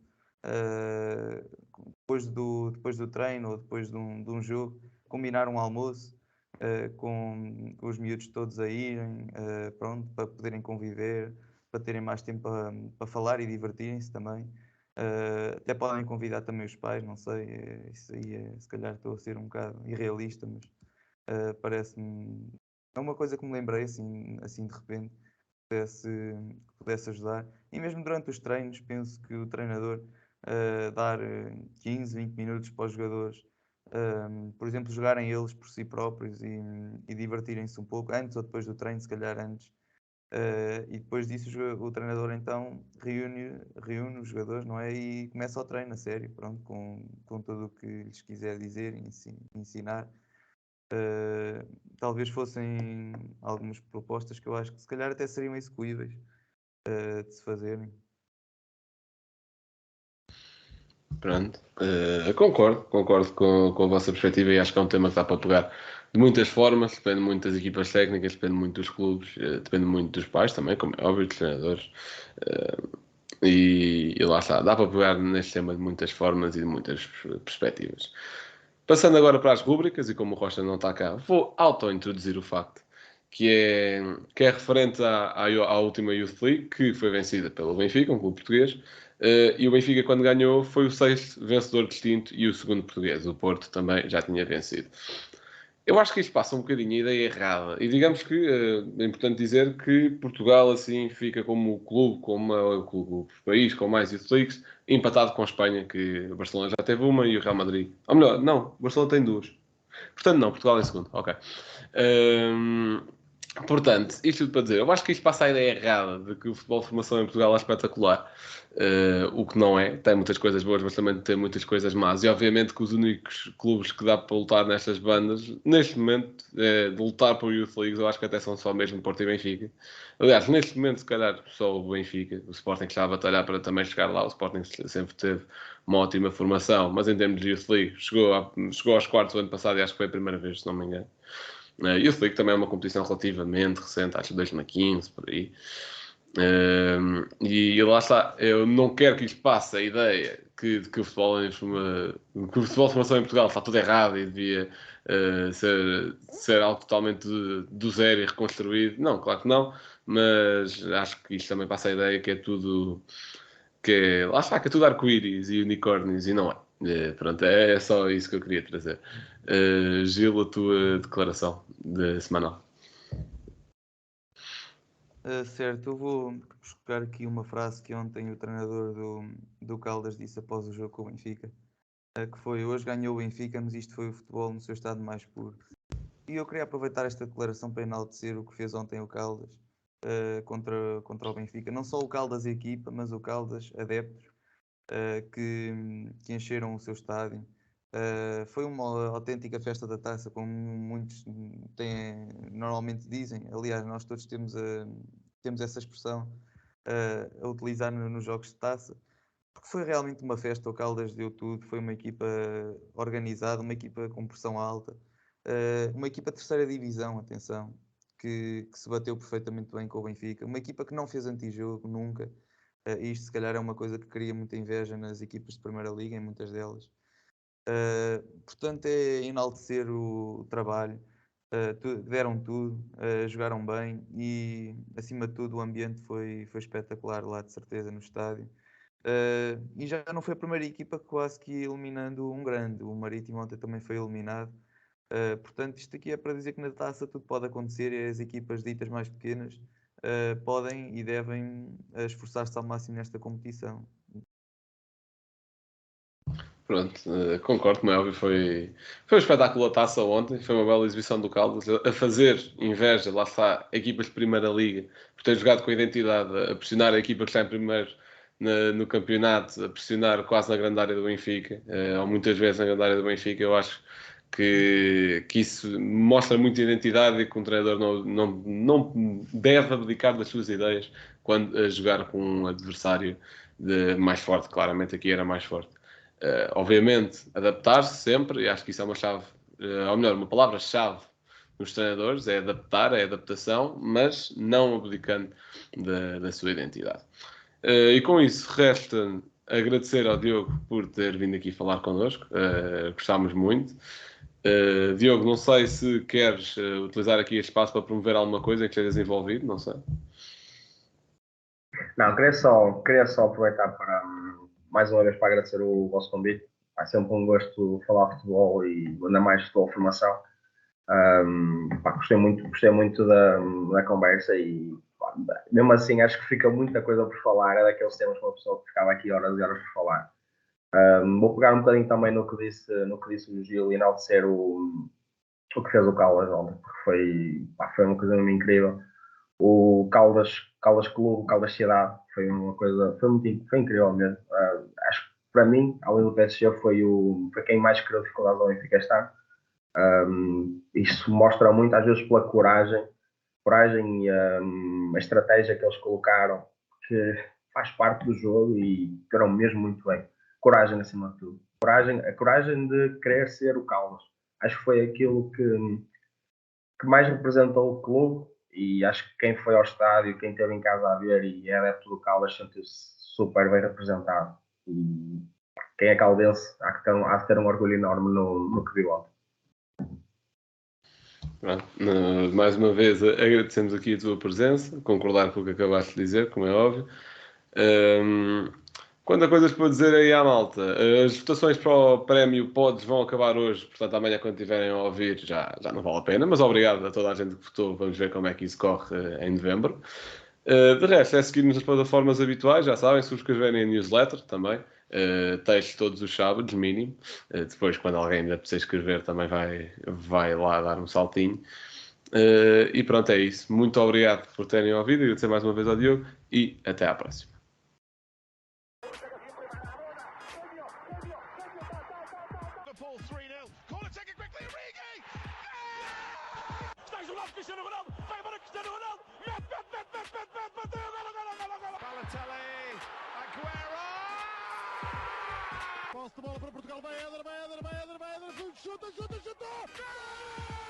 depois do treino ou depois de um jogo, combinar um almoço com os miúdos todos a irem, pronto, para poderem conviver, para terem mais tempo para falar e divertirem-se também. Até podem convidar também os pais, não sei, isso aí se calhar estou a ser um bocado irrealista, mas parece-me. É uma coisa que me lembrei assim de repente, pudesse ajudar. E mesmo durante os treinos, penso que o treinador dar 15, 20 minutos para os jogadores, por exemplo, jogarem eles por si próprios e divertirem-se um pouco, antes ou depois do treino, se calhar antes. E depois disso o treinador então reúne os jogadores, não é? E começa o treino a sério, pronto, com tudo o que lhes quiser dizer e ensinar. Talvez fossem algumas propostas que eu acho que se calhar até seriam execuíveis de se fazerem. Pronto, concordo com a vossa perspectiva e acho que é um tema que dá para pegar de muitas formas, depende muito das equipas técnicas, depende muito dos clubes, depende muito dos pais também, como é óbvio, dos treinadores, e lá está, dá para pegar neste tema de muitas formas e de muitas perspectivas. Passando agora para as rúbricas, e como o Rocha não está cá, vou auto-introduzir o facto que é referente à última Youth League, que foi vencida pelo Benfica, um clube português, e o Benfica, quando ganhou, foi o 6º vencedor distinto e o 2º português. O Porto também já tinha vencido. Eu acho que isto passa um bocadinho a ideia errada. E digamos que é importante dizer que Portugal assim fica como o clube, o país com mais Youth Leagues, empatado com a Espanha, que o Barcelona já teve uma e o Real Madrid. Ou melhor, não, o Barcelona tem 2. Portanto, não, Portugal é segundo. Ok. Portanto, isto tudo para dizer, eu acho que isto passa a ideia errada de que o futebol de formação em Portugal é espetacular. O que não é, tem muitas coisas boas, mas também tem muitas coisas más. E obviamente que os únicos clubes que dá para lutar nestas bandas, neste momento, de lutar por Youth Leagues, eu acho que até são só mesmo Porto e Benfica. Aliás, neste momento, se calhar, só o Benfica. O Sporting está a batalhar para também chegar lá. O Sporting sempre teve uma ótima formação, mas em termos de Youth League, chegou aos quartos do ano passado e acho que foi a primeira vez, se não me engano. Youth League também é uma competição relativamente recente, acho que 2015, por aí. E lá está, eu não quero que isto passe a ideia que o futebol que o futebol de formação em Portugal está tudo errado e devia ser algo totalmente do zero e reconstruído. Não, claro que não, mas acho que isto também passa a ideia que é tudo lá está, que é tudo arco-íris e unicórnios e não é. Pronto, é só isso que eu queria trazer. Gil, a tua declaração de semanal. Certo, eu vou buscar aqui uma frase que ontem o treinador do Caldas disse após o jogo com o Benfica, que foi: hoje ganhou o Benfica, mas isto foi o futebol no seu estado mais puro. E eu queria aproveitar esta declaração para enaltecer o que fez ontem o Caldas contra o Benfica. Não só o Caldas e a equipa, mas o Caldas, adeptos, que encheram o seu estádio. Foi uma autêntica festa da taça, como muitos normalmente dizem. Aliás, nós todos temos essa expressão a utilizar nos jogos de taça, porque foi realmente uma festa. O Caldas deu tudo, foi uma equipa organizada, uma equipa com pressão alta, uma equipa de terceira divisão, atenção, que se bateu perfeitamente bem com o Benfica, uma equipa que não fez antijogo nunca. Isto se calhar é uma coisa que cria muita inveja nas equipas de Primeira Liga, em muitas delas. Portanto, é enaltecer o trabalho. Deram tudo, jogaram bem e, acima de tudo, o ambiente foi espetacular lá, de certeza, no estádio. E já não foi a primeira equipa quase que eliminando um grande. O Marítimo ontem também foi eliminado. Portanto, isto aqui é para dizer que na taça tudo pode acontecer e as equipas ditas mais pequenas podem e devem esforçar-se ao máximo nesta competição. Pronto, concordo, como é óbvio, foi um espetáculo a taça ontem, foi uma bela exibição do Caldas, a fazer inveja, lá está, equipas de Primeira Liga, por ter jogado com a identidade, a pressionar a equipa que está em primeiro no campeonato, a pressionar quase na grande área do Benfica, ou muitas vezes na grande área do Benfica. Eu acho que isso mostra muita identidade e que um treinador não deve abdicar das suas ideias quando a jogar com um adversário mais forte. Claramente aqui era mais forte. Obviamente, adaptar-se sempre, e acho que isso é uma chave, ou melhor, uma palavra-chave nos treinadores, é adaptar, é adaptação, mas não abdicando da sua identidade. E com isso, resta agradecer ao Diogo por ter vindo aqui falar connosco, gostámos muito. Diogo, não sei se queres utilizar aqui este espaço para promover alguma coisa que estejas envolvido, não sei. Não, queria só aproveitar para, mais uma vez, para agradecer o vosso convite. É sempre um gosto falar de futebol e ainda mais de futebol de formação. Gostei muito da conversa e, mesmo assim, acho que fica muita coisa por falar. É daqueles temas para uma pessoa que ficava aqui horas e horas por falar. Vou pegar um bocadinho também no que disse o Gil e enaltecer o que fez o Caldas ontem, porque foi uma coisa muito incrível. O Caldas Clube, o Caldas Cidade, foi incrível mesmo. Acho que para mim, além do PSG, foi quem mais criou dificuldade ao Benfica este ano. Isso mostra muito, às vezes, pela coragem e a estratégia que eles colocaram, que faz parte do jogo e ficaram mesmo muito bem. Coragem acima de tudo. A coragem de querer ser o Caldas. Acho que foi aquilo que mais representou o clube. E acho que quem foi ao estádio, quem esteve em casa a ver e é adepto do Caldas, sentiu-se super bem representado. E quem é caldense há de ter um orgulho enorme no que viu ontem. Pronto, mais uma vez agradecemos aqui a tua presença, concordar com o que acabaste de dizer, como é óbvio. Quanto a coisas para dizer aí à malta, as votações para o prémio Pods vão acabar hoje, portanto amanhã quando tiverem a ouvir já não vale a pena, mas obrigado a toda a gente que votou, vamos ver como é que isso corre em novembro. De resto, é seguir-nos nas plataformas habituais, já sabem, subscreverem a newsletter também, textos todos os sábados, mínimo. Depois, quando alguém ainda precisa escrever, também vai lá dar um saltinho. E pronto, é isso. Muito obrigado por terem ouvido. Agradecer mais uma vez ao Diogo e até à próxima. Liverpool 3-0. Corner taken quickly, Origi! Está isolado Cristiano Ronaldo. Vai embora Cristiano Ronaldo. Mete. Bateu. Golo. Balotelli, Aguero! Posse de bola para Portugal. Vai Éder. Chuta. Gol!